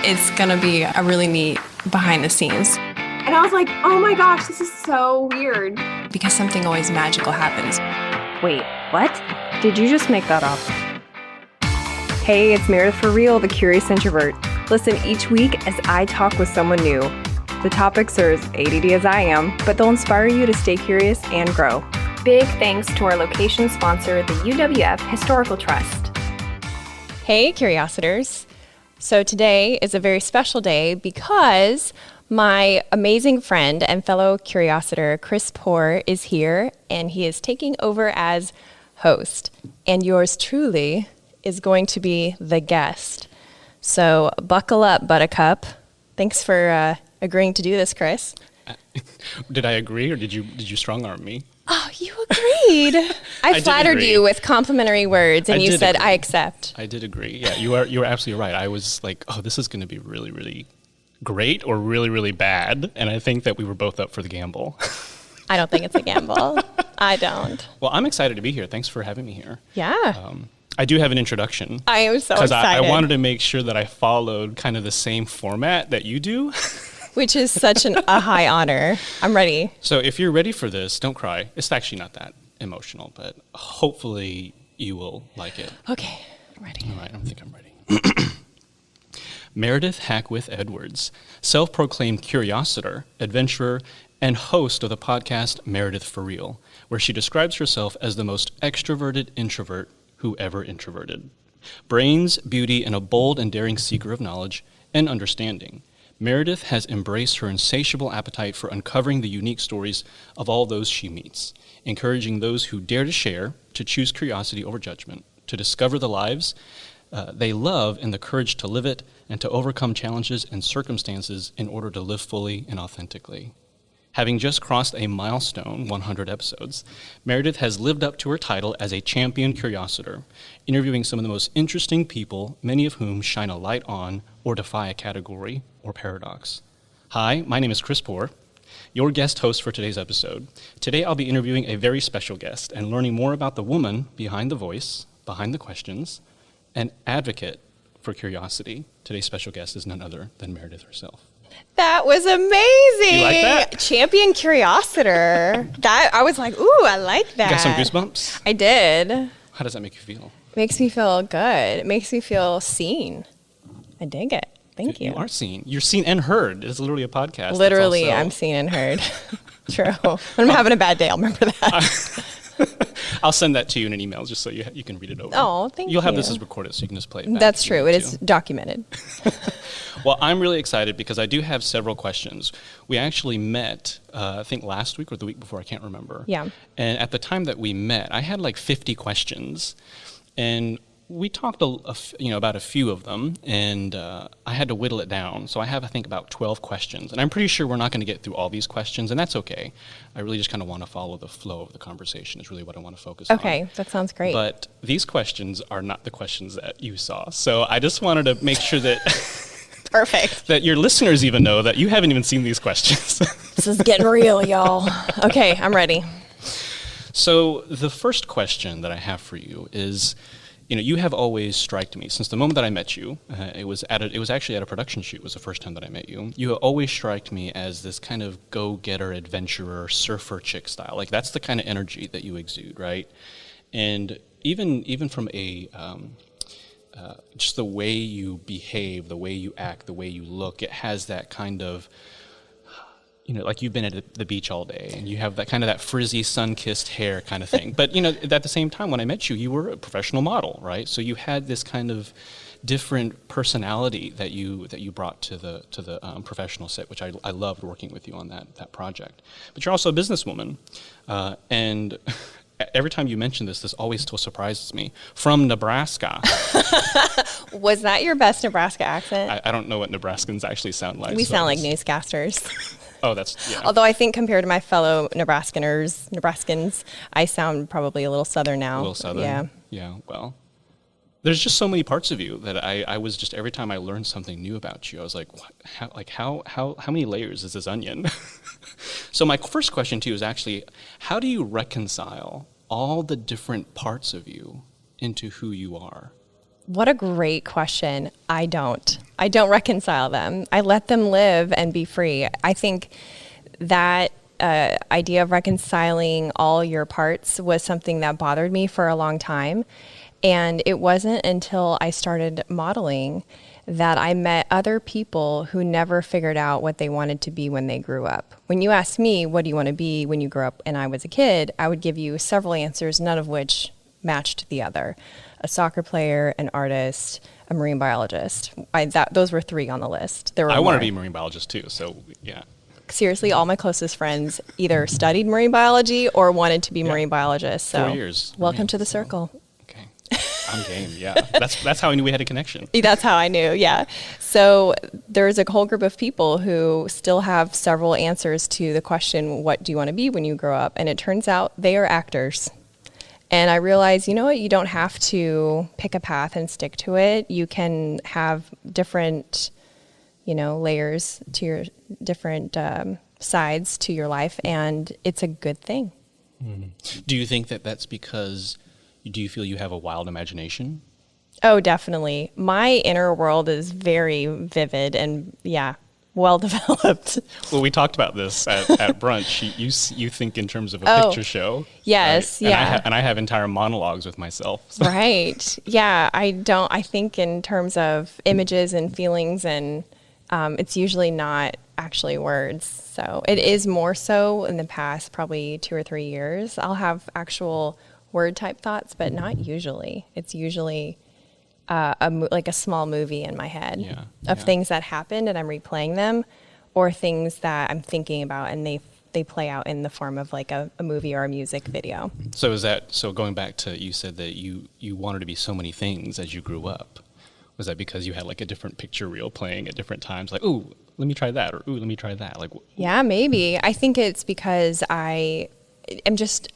It's gonna be a really neat behind the scenes. And I was like, oh my gosh, this is so weird. Because something always magical happens. Wait, what? Did you just make that up? Hey, it's Meredith for Real, the Curious Introvert. Listen each week as I talk with someone new. The topics are as ADD as I am, but they'll inspire you to stay curious and grow. Big thanks to our location sponsor, the UWF Historical Trust. Hey, Curiositors. So today is a very special day because my amazing friend and fellow Curiositor, Kris Poore, is here, and he is taking over as host. And yours truly is going to be the guest. So buckle up, Buttercup. Thanks for agreeing to do this, Kris. Did I agree, or did you strong-arm me? Oh, you agreed. I flattered you with complimentary words, and you said, I accept. I did agree. Yeah, you are absolutely right. I was like, oh, this is going to be really, really great or really, really bad. And I think that we were both up for the gamble. I don't think it's a gamble. I don't. Well, I'm excited to be here. Thanks for having me here. Yeah. I do have an introduction. I am so excited. Because I wanted to make sure that I followed kind of the same format that you do. Which is such a high honor. I'm ready. So if you're ready for this, don't cry. It's actually not that emotional, but hopefully you will like it. Okay, I'm ready. All right, I think I'm ready. Meredith Hackwith Edwards, self-proclaimed curiositor, adventurer, and host of the podcast Meredith for Real, where she describes herself as the most extroverted introvert who ever introverted. Brains, beauty, and a bold and daring seeker of knowledge and understanding, Meredith has embraced her insatiable appetite for uncovering the unique stories of all those she meets, encouraging those who dare to share, to choose curiosity over judgment, to discover the lives they love and the courage to live it, and to overcome challenges and circumstances in order to live fully and authentically. Having just crossed a milestone, 100 episodes, Meredith has lived up to her title as a champion curiositor, interviewing some of the most interesting people, many of whom shine a light on or defy a category or paradox. Hi, my name is Kris Poore, your guest host for today's episode. Today I'll be interviewing a very special guest and learning more about the woman behind the voice, behind the questions, and advocate for curiosity. Today's special guest is none other than Meredith herself. That was amazing. You like that? Champion curiositor. I was like, ooh, I like that. Got some goosebumps? I did. How does that make you feel? Makes me feel good. It makes me feel seen. I dig it. Thank you. You are seen. You're seen and heard. It's literally a podcast. Literally, I'm seen and heard. True. When I'm having a bad day, I'll remember that. I'll send that to you in an email just so you can read it over. Oh, thank you. You'll have this as recorded so you can just play it back. That's true. It is documented. Well, I'm really excited because I do have several questions. We actually met, I think last week or the week before, I can't remember. Yeah. And at the time that we met, I had like 50 questions. And we talked about a few of them, and I had to whittle it down. So I have, I think, about 12 questions. And I'm pretty sure we're not going to get through all these questions, and that's okay. I really just kind of want to follow the flow of the conversation is really what I want to focus on. Okay, that sounds great. But these questions are not the questions that you saw. So I just wanted to make sure that... Perfect. that your listeners even know that you haven't even seen these questions. This is getting real, y'all. Okay, I'm ready. So the first question that I have for you is, you have always striked me since the moment that I met you. It was actually at a production shoot. Was the first time that I met you. You have always striked me as this kind of go-getter, adventurer, surfer chick style. Like that's the kind of energy that you exude, right? And even from a just the way you behave, the way you act, the way you look, it has that kind of, like you've been at the beach all day and you have that kind of that frizzy, sun-kissed hair kind of thing. But, at the same time, when I met you, you were a professional model, right? So you had this kind of different personality that you brought to the professional set, which I loved working with you on that project. But you're also a businesswoman, and every time you mention this always still surprises me. From Nebraska. Was that your best Nebraska accent? I don't know what Nebraskans actually sound like. We sound like newscasters. Oh, that's, yeah. Although I think compared to my fellow Nebraskans, I sound probably a little Southern now. A little Southern? Yeah. Yeah, well, there's just so many parts of you that I was just, every time I learned something new about you, I was like, what? How many layers is this onion? So my first question to you is actually, how do you reconcile all the different parts of you into who you are? What a great question. I don't reconcile them. I let them live and be free. I think that idea of reconciling all your parts was something that bothered me for a long time. And it wasn't until I started modeling that I met other people who never figured out what they wanted to be when they grew up. When you asked me, what do you want to be when you grow up and I was a kid, I would give you several answers, none of which matched the other. A soccer player, an artist, a marine biologist. Those were 3 on the list. There were I want to more. be a marine biologist too, so yeah. Seriously, all my closest friends either studied marine biology or wanted to be marine biologists. So 4 years. welcome to the circle. Okay. I'm game, yeah. That's how I knew we had a connection. That's how I knew, yeah. So there's a whole group of people who still have several answers to the question, what do you want to be when you grow up? And it turns out they are actors. And I realized, you know what, you don't have to pick a path and stick to it. You can have different, layers to your different sides to your life, and it's a good thing. Do you think that that's because, do you feel you have a wild imagination? Oh, definitely. My inner world is very vivid and, well developed. Well, we talked about this at brunch. You think in terms of a picture show. Yes, right? yeah. And I have entire monologues with myself. So. Right. Yeah, I think in terms of images and feelings, and it's usually not actually words. So it is more so in the past probably 2 or 3 years. I'll have actual word type thoughts, but not usually. It's usually like a small movie in my head of things that happened and I'm replaying them, or things that I'm thinking about and they play out in the form of like a movie or a music video. So going back to, you said that you wanted to be so many things as you grew up. Was that because you had like a different picture reel playing at different times? Like, ooh, let me try that, or ooh, let me try that. Like, yeah, maybe. I think it's because I'm just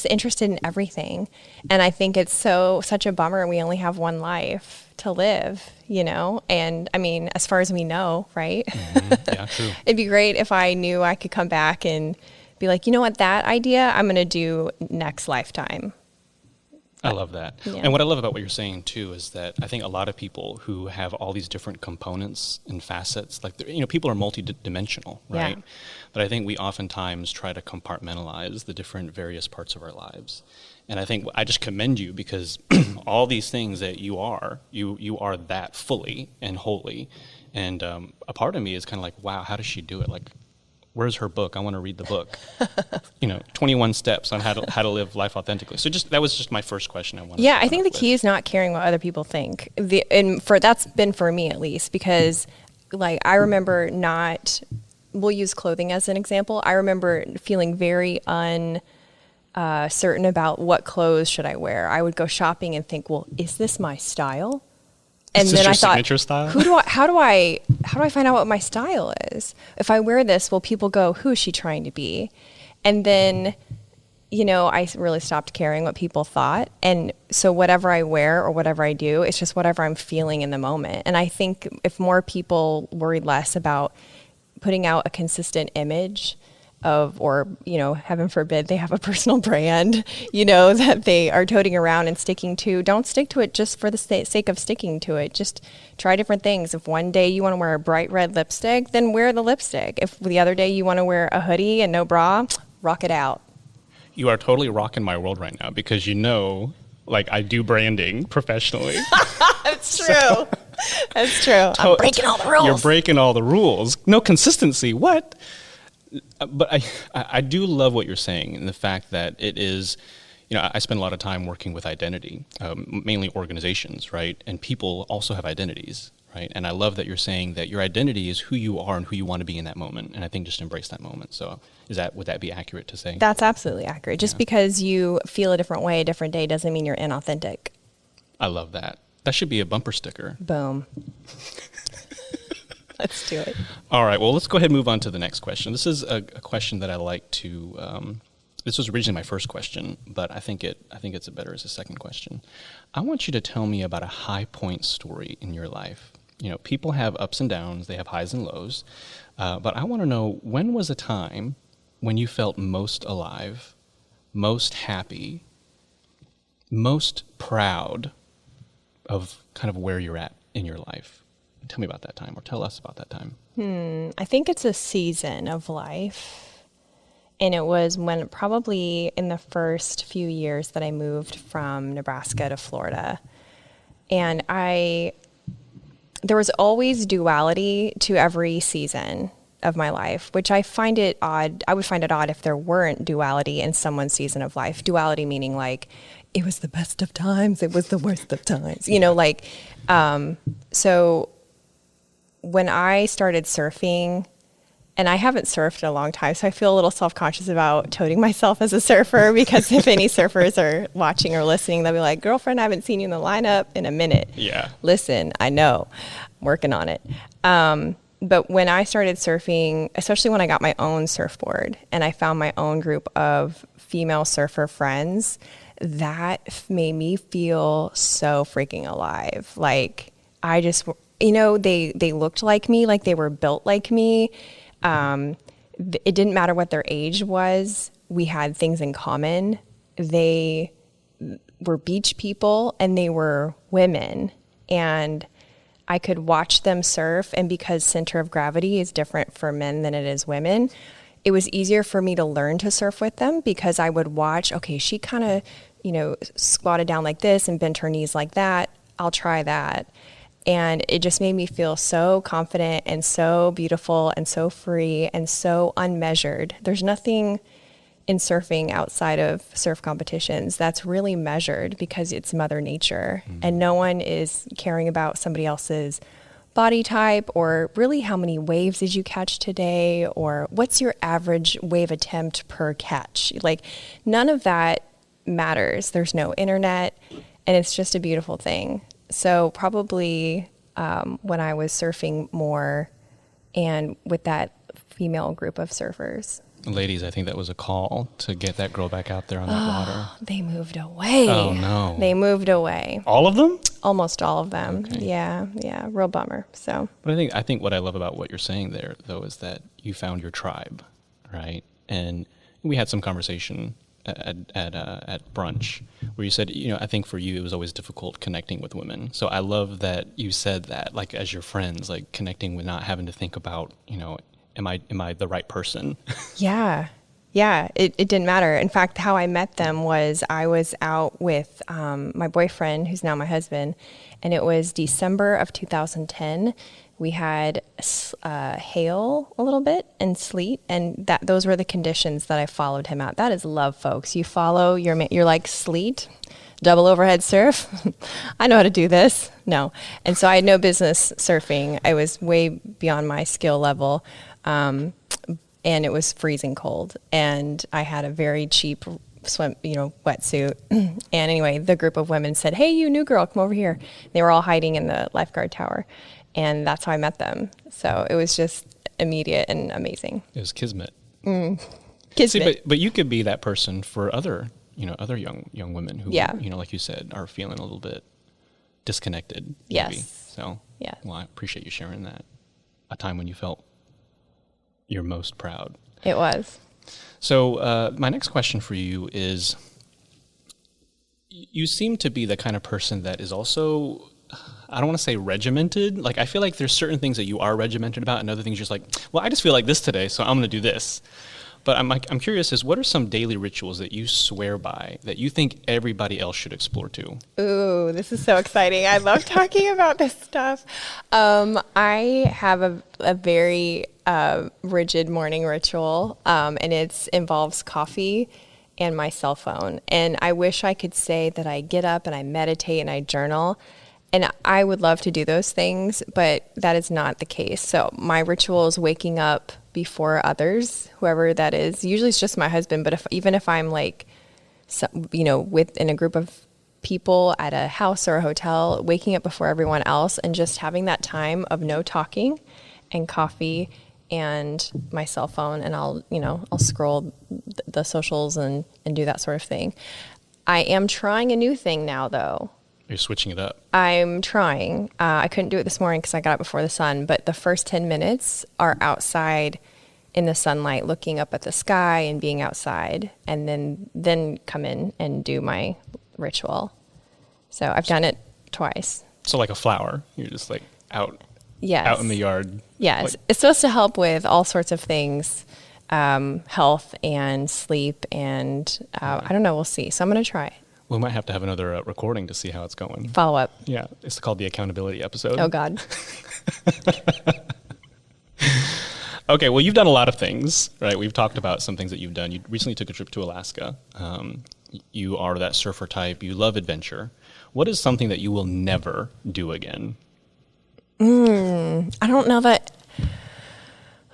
interested in everything. And I think it's such a bummer we only have one life to live, And I mean, as far as we know, right? Mm-hmm. Yeah, true. It'd be great if I knew I could come back and be like, you know what, that idea I'm going to do next lifetime. I love that. Yeah. And what I love about what you're saying too is that I think a lot of people who have all these different components and facets, like, people are multi-dimensional, right? Yeah. But I think we oftentimes try to compartmentalize the different various parts of our lives. And I think I just commend you because all these things that you are that fully and wholly. And a part of me is kind of like, wow, how does she do it? Like, where's her book? I want to read the book. 21 steps on how to live life authentically. So that was just my first question I wanted. Yeah, I think the key is not caring what other people think. That's been for me at least, because like I remember we'll use clothing as an example. I remember feeling very uncertain about what clothes should I wear. I would go shopping and think, well, is this my style? And is this then your I thought, signature style? how do I find out what my style is? If I wear this, will people go, who is she trying to be? And then, I really stopped caring what people thought. And so whatever I wear or whatever I do, it's just whatever I'm feeling in the moment. And I think if more people worried less about putting out a consistent image or heaven forbid they have a personal brand, that they are toting around and sticking to. Don't stick to it just for the sake of sticking to it. Just try different things. If one day you want to wear a bright red lipstick, then wear the lipstick. If the other day you want to wear a hoodie and no bra, rock it out. You are totally rocking my world right now because like I do branding professionally. That's true. That's true. I'm breaking all the rules. You're breaking all the rules. No consistency. What? But I do love what you're saying, and the fact that it is, I spend a lot of time working with identity, mainly organizations, right? And people also have identities, right? And I love that you're saying that your identity is who you are and who you want to be in that moment. And I think just embrace that moment. So would that be accurate to say? That's absolutely accurate. Just because you feel a different way a different day doesn't mean you're inauthentic. I love that. That should be a bumper sticker. Boom. Let's do it. All right. Well, let's go ahead and move on to the next question. This is a question that I like to. This was originally my first question, but I think it's better as a second question. I want you to tell me about a high point story in your life. People have ups and downs. They have highs and lows. But I want to know, when was a time when you felt most alive, most happy, most proud, of kind of where you're at in your life? Tell me about that time, or tell us about that time. I think it's a season of life. And it was when probably in the first few years that I moved from Nebraska to Florida. And there was always duality to every season of my life, which I find it odd. I would find it odd if there weren't duality in someone's season of life. Duality meaning like, it was the best of times, it was the worst of times, so when I started surfing, and I haven't surfed in a long time, so I feel a little self-conscious about toting myself as a surfer, because if any surfers are watching or listening, they'll be like, girlfriend, I haven't seen you in the lineup in a minute. Yeah. Listen, I know, I'm working on it. But when I started surfing, especially when I got my own surfboard and I found my own group of female surfer friends, that made me feel so freaking alive. Like, I just, they looked like me, like they were built like me. It didn't matter what their age was. We had things in common. They were beach people and they were women, and I could watch them surf. And because center of gravity is different for men than it is women, it was easier for me to learn to surf with them, because I would watch, okay, she kind of, squatted down like this and bent her knees like that. I'll try that. And it just made me feel so confident and so beautiful and so free and so unmeasured. There's nothing in surfing outside of surf competitions that's really measured, because it's Mother Nature. And no one is caring about somebody else's body type, or really how many waves did you catch today, or what's your average wave attempt per catch. Like, none of that matters. There's no internet, and it's just a beautiful thing. So probably when I was surfing more and with that female group of surfers. Ladies, I think that was a call to get that girl back out there on that water. They moved away. Oh, no. They moved away. All of them? Almost all of them. Okay. Yeah, real bummer. So, But I think what I love about what you're saying there, though, is that you found your tribe, right? And we had some conversation at brunch where you said, I think for you it was always difficult connecting with women. So I love that you said that, like, as your friends, like connecting with not having to think about, am I the right person? Yeah, it didn't matter. In fact, how I met them was I was out with my boyfriend, who's now my husband, and it was December of 2010. We had hail a little bit and sleet, and those were the conditions that I followed him out. That is love, folks. You follow you're like sleet, double overhead surf. I know how to do this. No. And so I had no business surfing. I was way beyond my skill level. And it was freezing cold, and I had a very cheap wetsuit. And anyway, the group of women said, "Hey, you new girl, come over here." They were all hiding in the lifeguard tower, and that's how I met them. So it was just immediate and amazing. It was kismet. Kismet. See, but you could be that person for other young women who, like you said, are feeling a little bit disconnected. Yes. Maybe. So, yeah. Well, I appreciate you sharing that. A time when you felt you're most proud. It was. So my next question for you is, you seem to be the kind of person that is also, I don't want to say regimented. Like, I feel like there's certain things that you are regimented about, and other things you're just like, well, I just feel like this today, so I'm going to do this. But I'm curious, what are some daily rituals that you swear by that you think everybody else should explore too? Ooh, this is so exciting. I love talking about this stuff. I have a very rigid morning ritual, and it involves coffee and my cell phone. And I wish I could say that I get up and I meditate and I journal. And I would love to do those things, but that is not the case. So my ritual is waking up before others, whoever that is. Usually it's just my husband, but even if I'm like, within a group of people at a house or a hotel, waking up before everyone else and just having that time of no talking and coffee and my cell phone, and I'll scroll the socials and do that sort of thing. I am trying a new thing now, though. You're switching it up. I'm trying. I couldn't do it this morning because I got up before the sun, but the first 10 minutes are outside in the sunlight, looking up at the sky and being outside, and then come in and do my ritual. So I've done it twice. So like a flower, you're just like out Yes. in the yard. Yes. Like, It's supposed to help with all sorts of things, health and sleep. And I don't know. We'll see. So I'm going to try. we might have to have another recording to see how it's going. Follow up. Yeah, it's called the accountability episode. Oh, God. Okay, well, you've done a lot of things, right? We've talked about some things that you've done. You recently took a trip to Alaska. You are that surfer type. You love adventure. What is something that you will never do again? I don't know that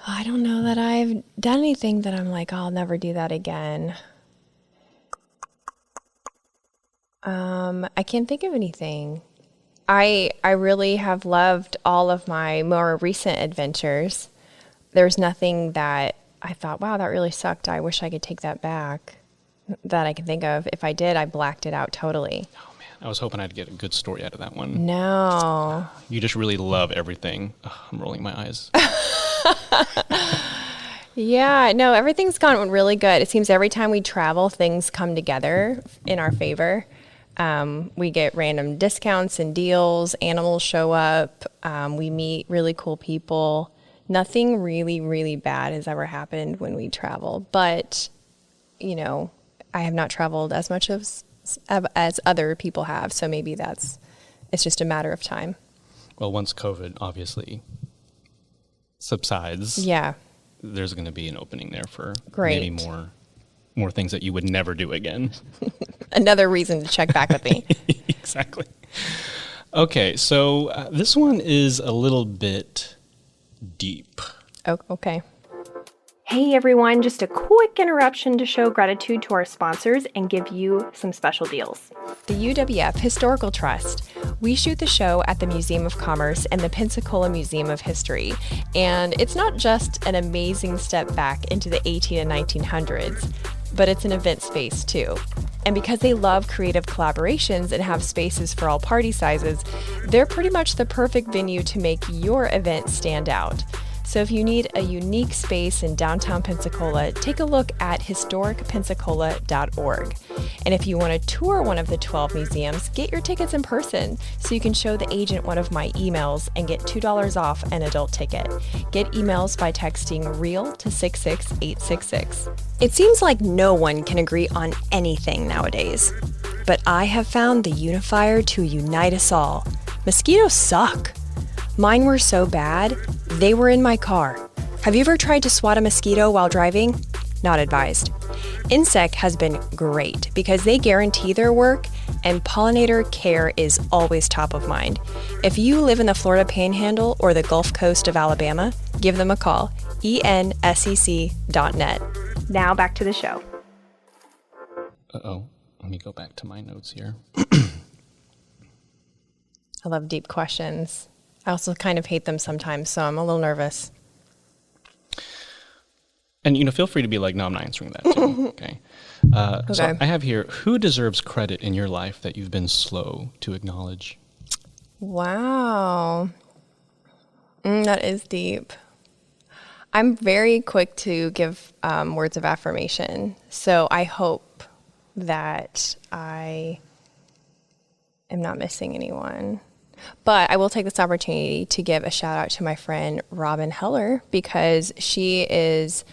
I've done anything that I'm like, oh, I'll never do that again. I can't think of anything. I really have loved all of my more recent adventures. There's nothing that I thought, wow, that really sucked. I wish I could take that back, that I can think of. If I did, I blacked it out totally. Oh, man, I was hoping I'd get a good story out of that one. No. You just really love everything. Ugh, I'm rolling my eyes. Yeah, no, everything's gone really good. It seems every time we travel, things come together in our favor. We get random discounts and deals. Animals show up. We meet really cool people. Nothing really, really bad has ever happened when we travel. But, you know, I have not traveled as much as other people have. So maybe it's just a matter of time. Well, once COVID obviously subsides, Yeah. there's going to be an opening there for Great. maybe more things that you would never do again. Another reason to check back with me. Exactly. Okay, so this one is a little bit deep. Oh, okay. Hey everyone, just a quick interruption to show gratitude to our sponsors and give you some special deals. The UWF Historical Trust. We shoot the show at the Museum of Commerce and the Pensacola Museum of History. And it's not just an amazing step back into the 18 and 1900s, but it's an event space too. And because they love creative collaborations and have spaces for all party sizes, they're pretty much the perfect venue to make your event stand out. So if you need a unique space in downtown Pensacola, take a look at historicpensacola.org. And if you want to tour one of the 12 museums, get your tickets in person so you can show the agent one of my emails and get $2 off an adult ticket. Get emails by texting REAL to 66866. It seems like no one can agree on anything nowadays. But I have found the unifier to unite us all. Mosquitoes suck. Mine were so bad, they were in my car. Have you ever tried to swat a mosquito while driving? Not advised. Insect has been great because they guarantee their work and pollinator care is always top of mind. If you live in the Florida Panhandle or the Gulf Coast of Alabama, give them a call, ensec.net. Now back to the show. Uh-oh. Let me go back to my notes here. I love deep questions. I also kind of hate them sometimes, so I'm a little nervous. And, feel free to be like, no, I'm not answering that too. Okay. So Okay. I have here, who deserves credit in your life that you've been slow to acknowledge? Wow. That is deep. I'm very quick to give words of affirmation. So I hope that I am not missing anyone. But I will take this opportunity to give a shout out to my friend Robin Heller because she is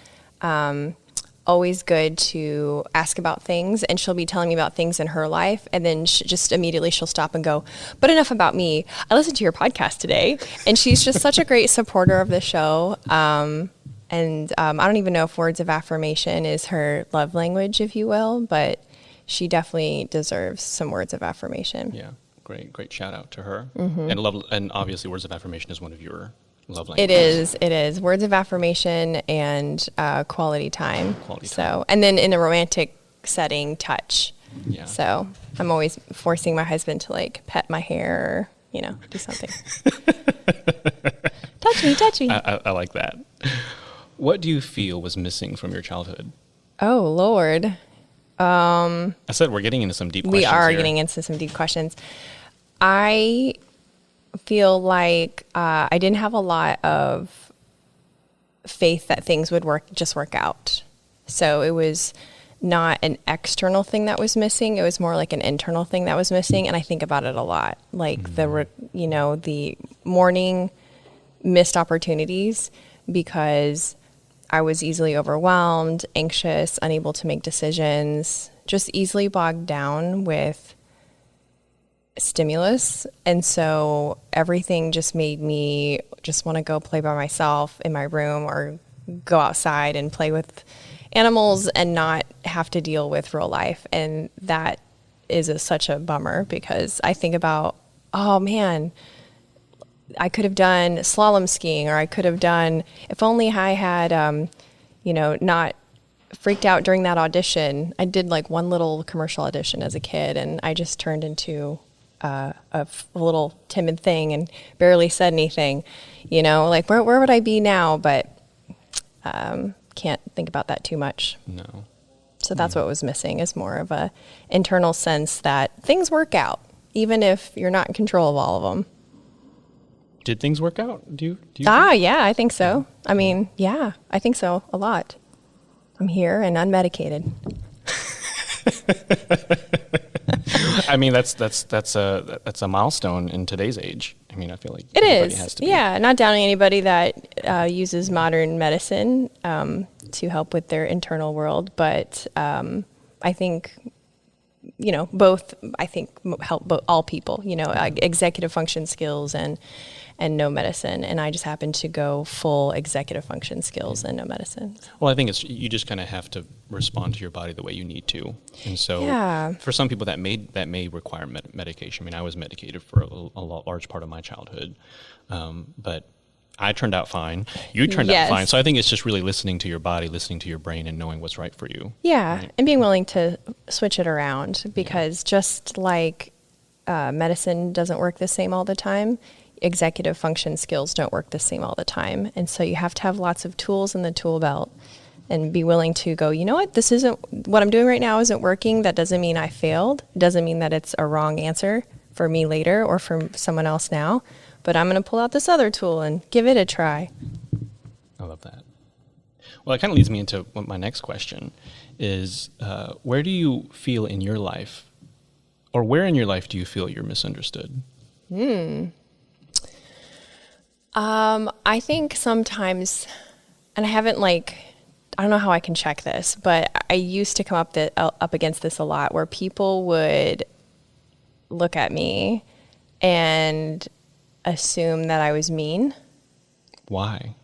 always good to ask about things, and she'll be telling me about things in her life, and then just immediately she'll stop and go, but enough about me. I listened to your podcast today, and she's just such a great supporter of the show. I don't even know if words of affirmation is her love language, if you will, but she definitely deserves some words of affirmation. Yeah, great shout out to her. Mm-hmm. And obviously words of affirmation is one of your love It languages. is. Words of affirmation and quality time. Quality So, and then in a romantic setting, touch. Yeah. So I'm always forcing my husband to like pet my hair or, do something. Touch me. I like that. What do you feel was missing from your childhood? Oh, Lord. I said we're getting into some deep questions We are here. getting into some deep questions. I feel like I didn't have a lot of faith that things would work out. So it was not an external thing that was missing. It was more like an internal thing that was missing. And I think about it a lot, like the morning missed opportunities because I was easily overwhelmed, anxious, unable to make decisions, just easily bogged down with stimulus. And so everything just made me just want to go play by myself in my room or go outside and play with animals and not have to deal with real life. And that is such a bummer because I think about, oh man, I could have done slalom skiing, or I could have done, if only I had, not freaked out during that audition. I did like one little commercial audition as a kid, and I just turned into a little timid thing and barely said anything, like where would I be now? But can't think about that too much. No. So that's what was missing, is more of a internal sense that things work out, even if you're not in control of all of them. Did things work out? Do you Yeah, I think so. I mean, yeah, I think so a lot. I'm here and unmedicated. I mean, that's a milestone in today's age. I mean, I feel like It everybody is. has to be. Yeah, not downing anybody that uses modern medicine to help with their internal world, but I think both. I think help all people. Executive function skills and no medicine, and I just happen to go full executive function skills and no medicine. Well, I think you just kind of have to respond to your body the way you need to, and so for some people that may require medication. I mean, I was medicated for a large part of my childhood, but I turned out fine. You turned out fine. So I think it's just really listening to your body, listening to your brain, and knowing what's right for you. Yeah, right? And being willing to switch it around, because just like medicine doesn't work the same all the time, executive function skills don't work the same all the time. And so you have to have lots of tools in the tool belt and be willing to go, you know what, this isn't, what I'm doing right now isn't working. That doesn't mean I failed. It doesn't mean that it's a wrong answer for me later or for someone else now. But I'm going to pull out this other tool and give it a try. I love that. Well, it kind of leads me into my next question is, where do you feel in your life, or where in your life do you feel you're misunderstood? I think sometimes, and I don't know how I can check this, but I used to come up against this a lot, where people would look at me and assume that I was mean. Why?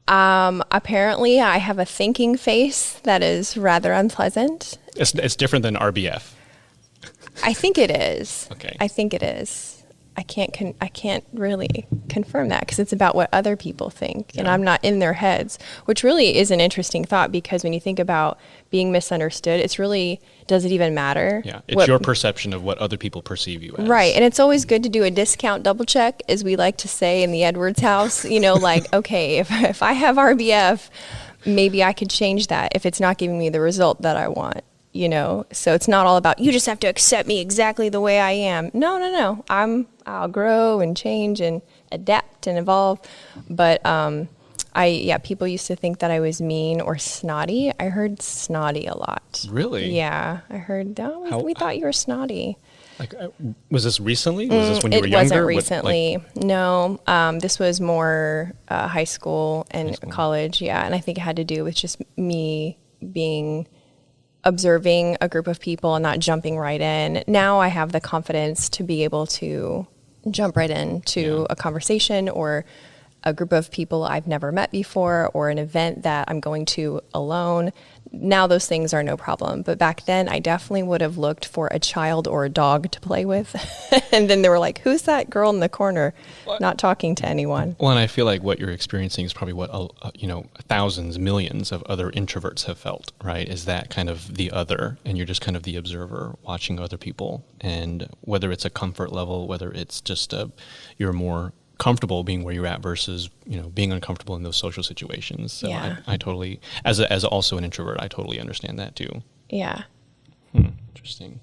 Apparently I have a thinking face that is rather unpleasant. It's different than RBF. I think it is. Okay. I think it is. I can't really confirm that, because it's about what other people think, and I'm not in their heads, which really is an interesting thought, because when you think about being misunderstood, it's really, does it even matter? Yeah, it's your perception of what other people perceive you as. Right, and it's always good to do a discount double check, as we like to say in the Edwards house, like, okay, if I have RBF, maybe I could change that if it's not giving me the result that I want. So it's not all about, you just have to accept me exactly the way I am. No. I'll grow and change and adapt and evolve. But people used to think that I was mean or snotty. I heard snotty a lot. Really? Yeah, I heard, we thought you were snotty. Like, was this recently? Was this when you were younger? It wasn't recently. No, this was more high school and college. Yeah, and I think it had to do with just me observing a group of people and not jumping right in. Now I have the confidence to be able to jump right into a conversation or a group of people I've never met before, or an event that I'm going to alone. Now those things are no problem. But back then I definitely would have looked for a child or a dog to play with. And then they were like, who's that girl in the corner not talking to anyone? Well, and I feel like what you're experiencing is probably what, thousands, millions of other introverts have felt, right? Is that kind of the other, and you're just kind of the observer watching other people. And whether it's a comfort level, whether it's just you're more comfortable being where you're at versus being uncomfortable in those social situations. So I totally, as also an introvert, I totally understand that too. Yeah. Interesting.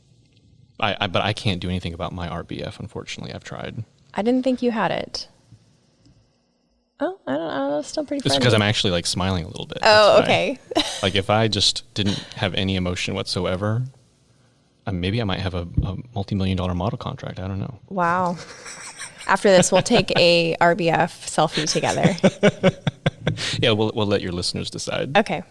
But I can't do anything about my RBF, unfortunately. I've tried. I didn't think you had it. Oh, I don't know. was still pretty It's friendly. because I'm actually like smiling a little bit. Oh, That's why. okay. Like if I just didn't have any emotion whatsoever, maybe I might have a multi-million-dollar model contract. I don't know. Wow. After this, we'll take a RBF selfie together. Yeah, we'll let your listeners decide. Okay.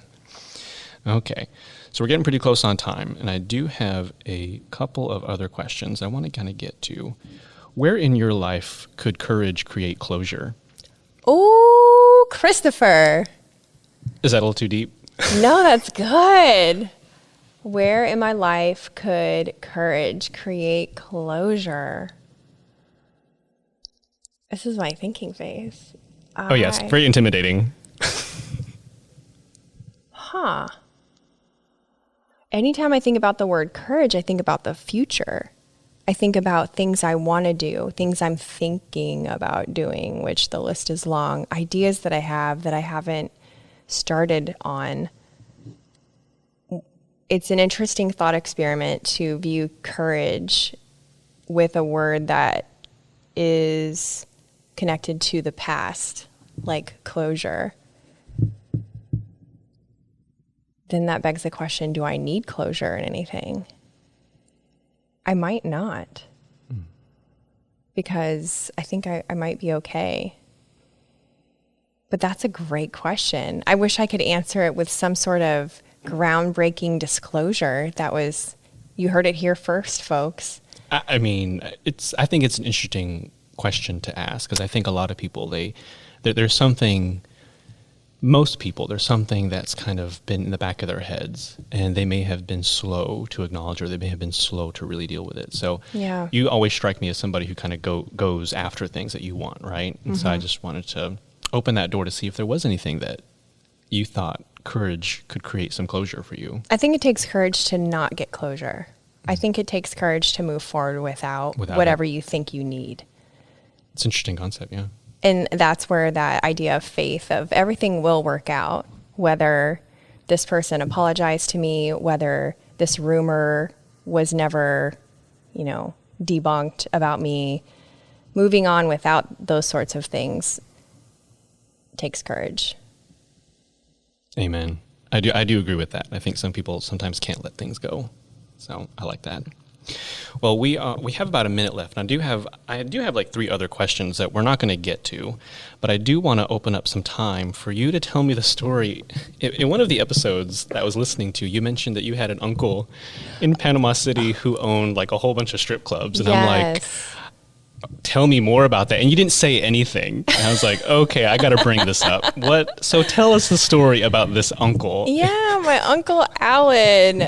Okay. So we're getting pretty close on time, and I do have a couple of other questions I want to kind of get to. Where in your life could courage create closure? Oh, Christopher. Is that a little too deep? No, that's good. Where in my life could courage create closure? This is my thinking phase. Oh, yes. Very intimidating. Huh. Anytime I think about the word courage, I think about the future. I think about things I want to do, things I'm thinking about doing, which the list is long, ideas that I have that I haven't started on. It's an interesting thought experiment to view courage with a word that is connected to the past, like closure. Then that begs the question, do I need closure in anything? I might not, because I think I might be okay. But that's a great question. I wish I could answer it with some sort of groundbreaking disclosure. You heard it here first, folks. I mean, I think it's an interesting question to ask, because I think a lot of people, there's something that's kind of been in the back of their heads, and they may have been slow to acknowledge, or they may have been slow to really deal with it. So Yeah. You always strike me as somebody who kind of goes after things that you want, right? And so I just wanted to open that door to see if there was anything that you thought courage could create some closure for you. I think it takes courage to not get closure. I think it takes courage to move forward without whatever you think you need. It's an interesting concept, yeah. And that's where that idea of faith of everything will work out, whether this person apologized to me, whether this rumor was never, debunked about me. Moving on without those sorts of things takes courage. Amen. I do agree with that. I think some people sometimes can't let things go. So I like that. Well, we have about a minute left, and I do have like 3 other questions that we're not going to get to, but I do want to open up some time for you to tell me the story. In one of the episodes that I was listening to, you mentioned that you had an uncle in Panama City who owned like a whole bunch of strip clubs, and I'm like, tell me more about that. And you didn't say anything. And I was like, okay, I got to bring this up. So tell us the story about this uncle. Yeah, my Uncle Alan.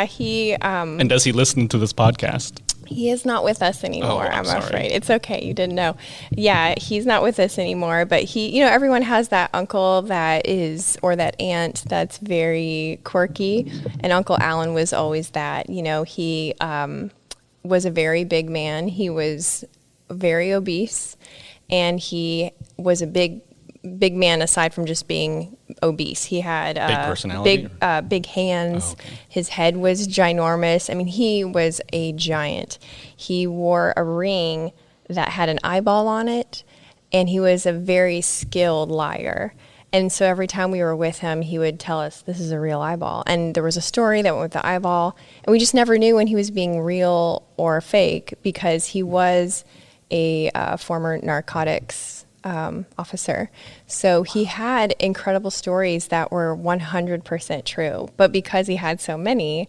He... and does he listen to this podcast? He is not with us anymore, I'm sorry. afraid. It's okay, you didn't know. Yeah, he's not with us anymore, but he, everyone has that uncle or that aunt that's very quirky, and Uncle Alan was always that. He was a very big man. He was very obese, and he was a big man aside from just being obese. He had big personality, big hands. Oh, okay. His head was ginormous. I mean, he was a giant. He wore a ring that had an eyeball on it, and he was a very skilled liar. And so every time we were with him, he would tell us, this is a real eyeball. And there was a story that went with the eyeball. And we just never knew when he was being real or fake, because he was a former narcotics officer. So he had incredible stories that were 100% true. But because he had so many,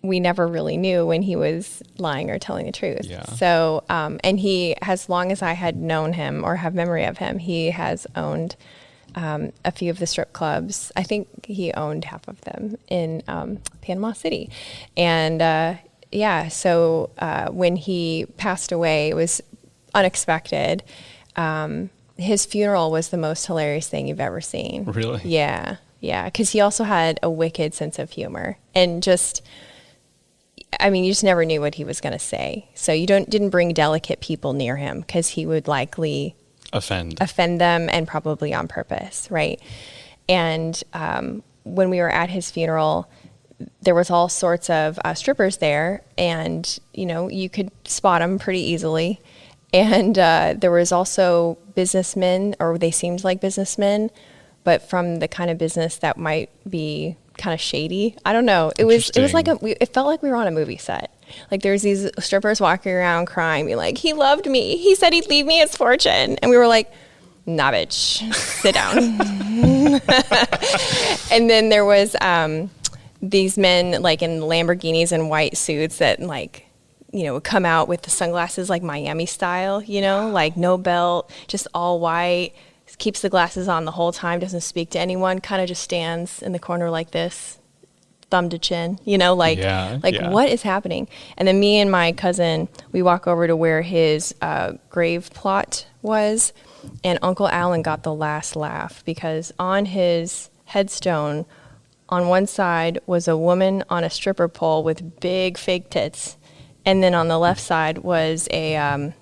we never really knew when he was lying or telling the truth. Yeah. So, and he, as long as I had known him or have memory of him, he has owned a few of the strip clubs. I think he owned half of them in Panama City. And so when he passed away, it was unexpected. His funeral was the most hilarious thing you've ever seen. Really? Yeah, because he also had a wicked sense of humor. And you just never knew what he was going to say. So you didn't bring delicate people near him, because he would likely offend them, and probably on purpose, right? And when we were at his funeral, there was all sorts of strippers there, and you could spot them pretty easily. And there was also businessmen, or they seemed like businessmen, but from the kind of business that might be kind of shady. I don't know. It was like it felt like we were on a movie set. Like there's these strippers walking around crying, being like, he loved me. He said he'd leave me his fortune. And we were like, nah, bitch, sit down. And then there was these men like in Lamborghinis and white suits that like, would come out with the sunglasses like Miami style, like no belt, just all white, keeps the glasses on the whole time, doesn't speak to anyone, kind of just stands in the corner like this, thumb to chin, what is happening? And then me and my cousin, we walk over to where his grave plot was, and Uncle Alan got the last laugh because on his headstone, on one side was a woman on a stripper pole with big fake tits, and then on the left side was a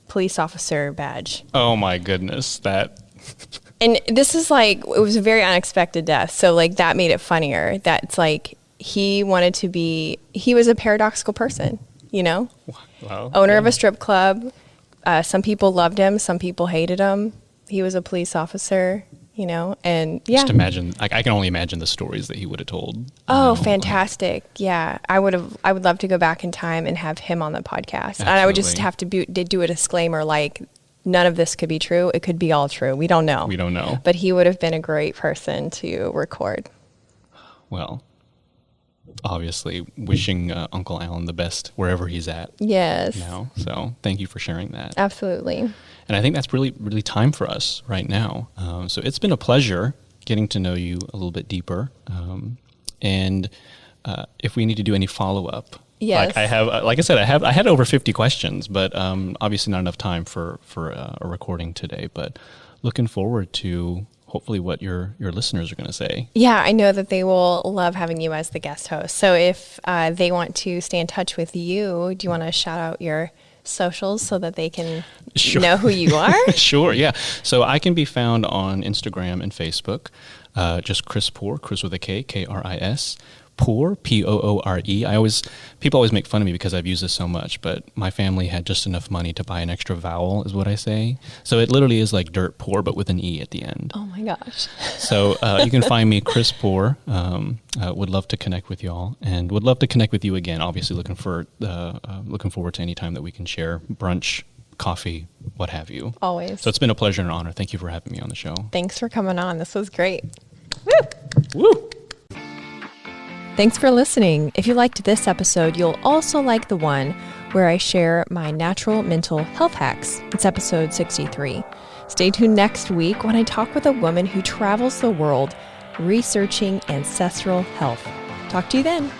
police officer badge. Oh my goodness, that... And this is like, it was a very unexpected death. So like that made it funnier. That's like, he was a paradoxical person, Wow. Owner of a strip club. Some people loved him. Some people hated him. He was a police officer, and yeah. Just imagine, I can only imagine the stories that he would have told. Oh, fantastic. Yeah. I would love to go back in time and have him on the podcast. Absolutely. And I would just have to do a disclaimer like, none of this could be true. It could be all true. We don't know. But he would have been a great person to record. Well, obviously, wishing Uncle Alan the best wherever he's at. Yes. Now, so thank you for sharing that. Absolutely. And I think that's really, really time for us right now. So it's been a pleasure getting to know you a little bit deeper. And if we need to do any follow-up, yes. Like I said, I had over 50 questions, but obviously not enough time for a recording today. But looking forward to hopefully what your listeners are going to say. Yeah, I know that they will love having you as the guest host. So if they want to stay in touch with you, do you want to shout out your socials so that they can know who you are? Sure, yeah. So I can be found on Instagram and Facebook, just Kris Poore, Kris with a K, K-R-I-S. Poore, P-O-O-R-E. People always make fun of me because I've used this so much, but my family had just enough money to buy an extra vowel, is what I say. So it literally is like dirt poor, but with an E at the end. Oh my gosh. So you can find me, Kris Poore. Would love to connect with y'all, and would love to connect with you again. Obviously, looking forward to any time that we can share brunch, coffee, what have you. Always. So it's been a pleasure and an honor. Thank you for having me on the show. Thanks for coming on. This was great. Woo! Thanks for listening. If you liked this episode, you'll also like the one where I share my natural mental health hacks. It's episode 63. Stay tuned next week when I talk with a woman who travels the world researching ancestral health. Talk to you then.